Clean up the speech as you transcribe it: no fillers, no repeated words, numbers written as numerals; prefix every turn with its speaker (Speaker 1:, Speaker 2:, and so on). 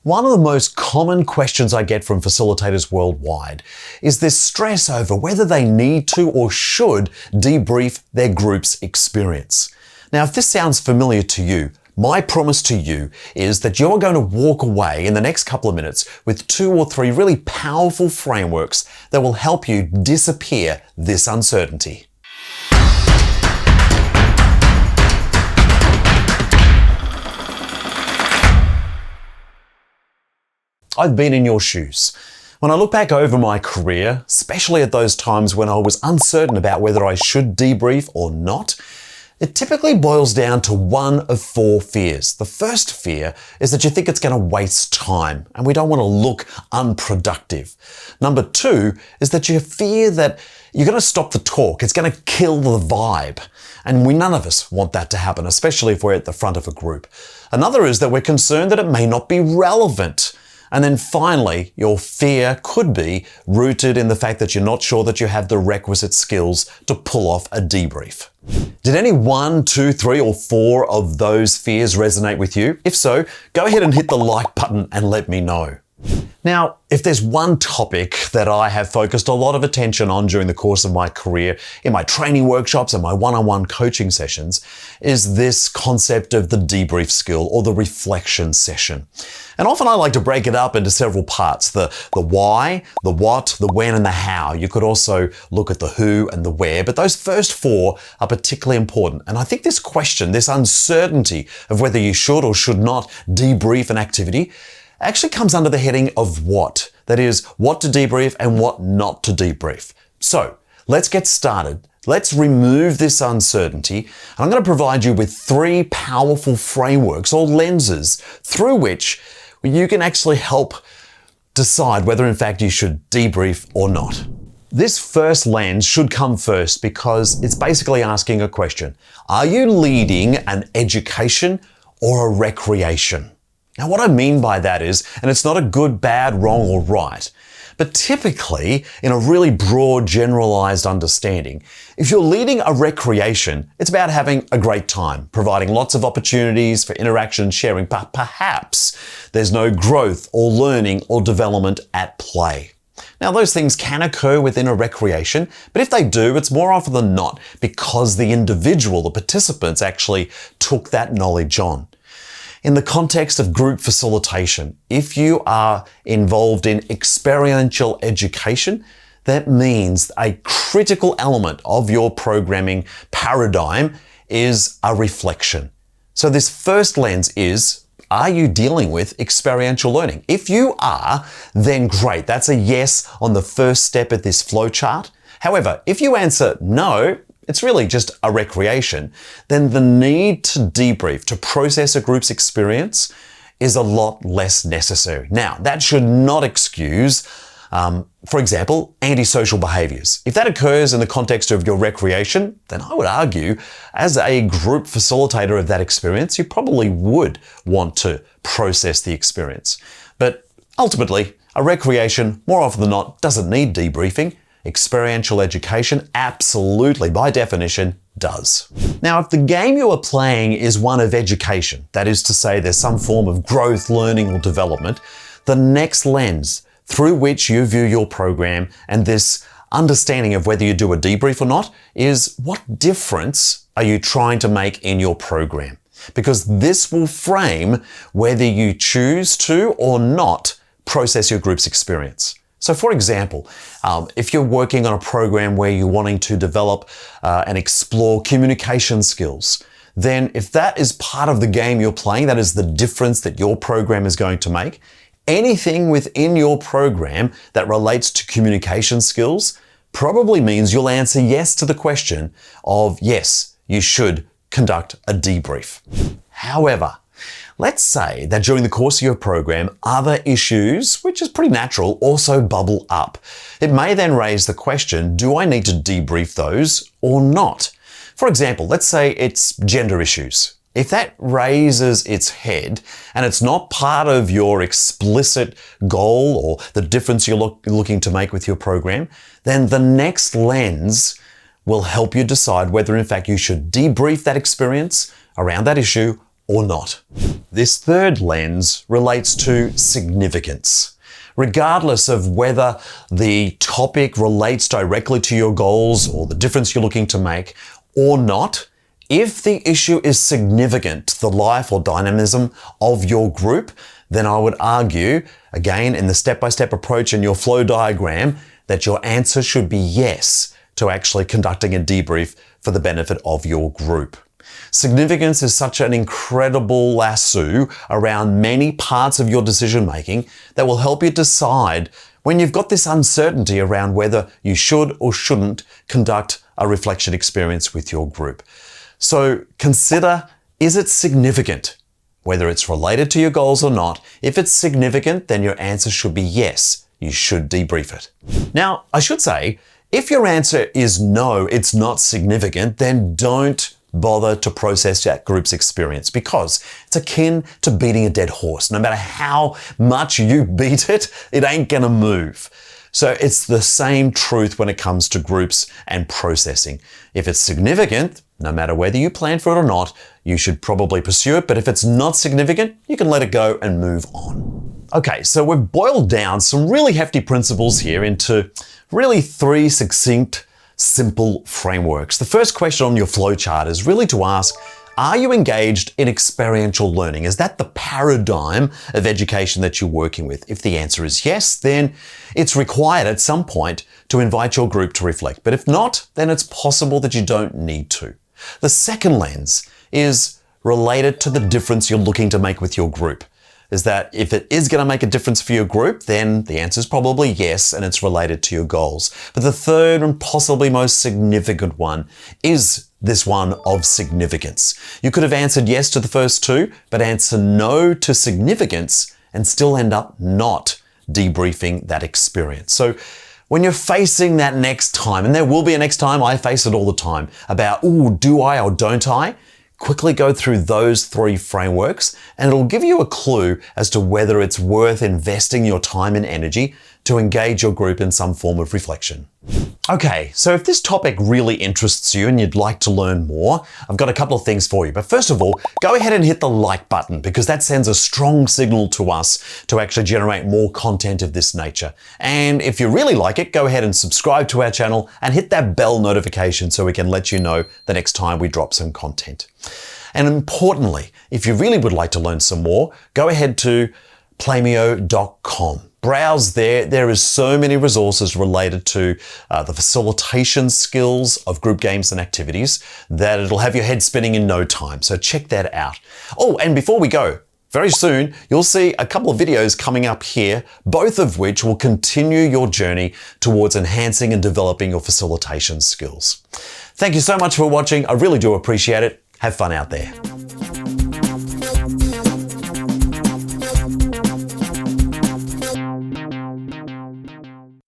Speaker 1: One of the most common questions I get from facilitators worldwide is this stress over whether they need to or should debrief their group's experience. Now, if this sounds familiar to you, my promise to you is that you're going to walk away in the next couple of minutes with 2 or 3 really powerful frameworks that will help you disappear this uncertainty. I've been in your shoes. When I look back over my career, especially at those times when I was uncertain about whether I should debrief or not, it typically boils down to one of 4 fears. The first fear is that you think it's going to waste time and we don't want to look unproductive. Number 2 is that you fear that you're going to stop the talk. It's going to kill the vibe. And none of us want that to happen, especially if we're at the front of a group. Another is that we're concerned that it may not be relevant. And then finally, your fear could be rooted in the fact that you're not sure that you have the requisite skills to pull off a debrief. Did any 1, 2, 3, or 4 of those fears resonate with you? If so, go ahead and hit the like button and let me know. Now, if there's one topic that I have focused a lot of attention on during the course of my career, in my training workshops and my one-on-one coaching sessions, is this concept of the debrief skill or the reflection session. And often I like to break it up into several parts, the why, the what, the when, and the how. You could also look at the who and the where, but those first 4 are particularly important. And I think this question, this uncertainty of whether you should or should not debrief an activity, actually comes under the heading of what. That is, what to debrief and what not to debrief. So, let's get started. Let's remove this uncertainty. And I'm going to provide you with 3 powerful frameworks or lenses through which you can actually help decide whether in fact you should debrief or not. This first lens should come first because it's basically asking a question. Are you leading an education or a recreation? Now, what I mean by that is, and it's not a good, bad, wrong, or right, but typically, in a really broad, generalized understanding, if you're leading a recreation, it's about having a great time, providing lots of opportunities for interaction and sharing, but perhaps there's no growth or learning or development at play. Now, those things can occur within a recreation, but if they do, it's more often than not because the individual, the participants, actually took that knowledge on. In the context of group facilitation, if you are involved in experiential education, that means a critical element of your programming paradigm is a reflection. So this first lens is, are you dealing with experiential learning? If you are, then great. That's a yes on the first step of this flowchart. However, if you answer no, it's really just a recreation, then the need to debrief, to process a group's experience is a lot less necessary. Now, that should not excuse, for example, antisocial behaviors. If that occurs in the context of your recreation, then I would argue, as a group facilitator of that experience, you probably would want to process the experience. But ultimately, a recreation, more often than not, doesn't need debriefing. Experiential education absolutely, by definition, does. Now, if the game you are playing is one of education, that is to say there's some form of growth, learning, or development, the next lens through which you view your program and this understanding of whether you do a debrief or not is what difference are you trying to make in your program? Because this will frame whether you choose to or not process your group's experience. So for example, if you're working on a program where you're wanting to develop and explore communication skills, then if that is part of the game you're playing, that is the difference that your program is going to make, anything within your program that relates to communication skills probably means you'll answer yes to the question of yes, you should conduct a debrief. However, let's say that during the course of your program, other issues, which is pretty natural, also bubble up. It may then raise the question, do I need to debrief those or not? For example, let's say it's gender issues. If that raises its head and it's not part of your explicit goal or the difference you're looking to make with your program, then the next lens will help you decide whether in fact you should debrief that experience around that issue or not. This third lens relates to significance. Regardless of whether the topic relates directly to your goals or the difference you're looking to make or not, if the issue is significant to the life or dynamism of your group, then I would argue, again, in the step-by-step approach in your flow diagram, that your answer should be yes to actually conducting a debrief for the benefit of your group. Significance is such an incredible lasso around many parts of your decision making that will help you decide when you've got this uncertainty around whether you should or shouldn't conduct a reflection experience with your group. So consider, is it significant? Whether it's related to your goals or not, if it's significant, then your answer should be yes, you should debrief it. Now, I should say, if your answer is no, it's not significant, then don't bother to process that group's experience because it's akin to beating a dead horse. No matter how much you beat it, it ain't gonna move. So it's the same truth when it comes to groups and processing. If it's significant, no matter whether you plan for it or not, you should probably pursue it. But if it's not significant, you can let it go and move on. Okay, so we've boiled down some really hefty principles here into really 3 succinct, simple frameworks. The first question on your flowchart is really to ask, are you engaged in experiential learning? Is that the paradigm of education that you're working with? If the answer is yes, then it's required at some point to invite your group to reflect. But if not, then it's possible that you don't need to. The second lens is related to the difference you're looking to make with your group. Is that if it is going to make a difference for your group, then the answer is probably yes, and it's related to your goals. But the third and possibly most significant one is this one of significance. You could have answered yes to the first 2, but answer no to significance and still end up not debriefing that experience. So when you're facing that next time, and there will be a next time, I face it all the time, about, do I or don't I? Quickly go through those 3 frameworks and it'll give you a clue as to whether it's worth investing your time and energy to engage your group in some form of reflection. Okay, so if this topic really interests you and you'd like to learn more, I've got a couple of things for you. But first of all, go ahead and hit the like button because that sends a strong signal to us to actually generate more content of this nature. And if you really like it, go ahead and subscribe to our channel and hit that bell notification so we can let you know the next time we drop some content. And importantly, if you really would like to learn some more, go ahead to playmio.com. Browse there. There is so many resources related to the facilitation skills of group games and activities that it'll have your head spinning in no time. So check that out. Oh, and before we go, very soon, you'll see a couple of videos coming up here, both of which will continue your journey towards enhancing and developing your facilitation skills. Thank you so much for watching. I really do appreciate it. Have fun out there.